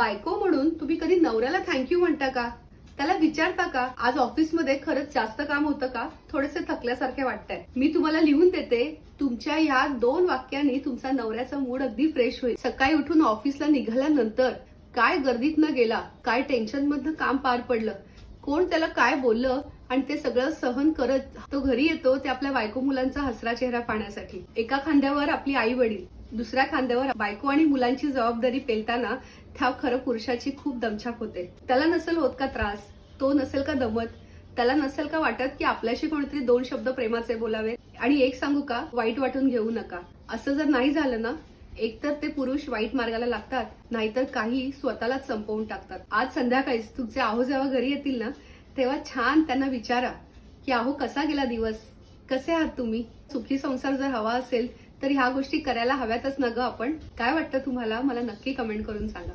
बायको म्हणून तुम्ही कधी नवऱ्याला थँक्यू म्हणता का? त्याला विचारता का आज ऑफिसमध्ये खरंच जास्त काम होतं का? थोडेसे थकल्यासारखे वाटतंय. मी तुम्हाला लिहून देते. तुमच्या ह्या 2 वाक्यांनी तुमचा नवऱ्याचा मूड अगदी फ्रेश होईल. सकाळी उठून ऑफिसला निघाल्यानंतर काय गर्दीत न गेला, काय टेन्शन मधनं काम पार पडलं, कोण त्याला काय बोललं आणि ते सगळं सहन करत तो घरी येतो ते आपल्या बायको मुलांचा हसरा चेहरा पाहण्यासाठी. एका खांद्यावर आपली आई वडील, दुसऱ्या खांद्यावर बायको आणि मुलांची जबाबदारी पेलताना त्या खरं पुरुषाची खूप दमछाक होते. त्याला नसेल होत का त्रास, तो नसेल का दमत, त्याला नसेल का वाटत की आपल्याशी कोणतरी 2 शब्द प्रेमाचे बोलावे. आणि एक सांगू का, वाईट वाटून घेऊ नका. असं जर नाही झालं ना, एकतर ते पुरुष वाईट मार्गाला लागतात, नाहीतर काही स्वतःलाच संपवून टाकतात. आज संध्याकाळीच तुमचे आहो जेव्हा घरी येतील ना, तेव्हा छान त्यांना विचारा की आहो कसा गेला दिवस, कसे आहात तुम्ही. सुखी संसार जर हवा असेल तर ह्या गोष्टी करायला हव्यातच ना ग आपण. काय वाटतं तुम्हाला? मला नक्की कमेंट करून सांगा.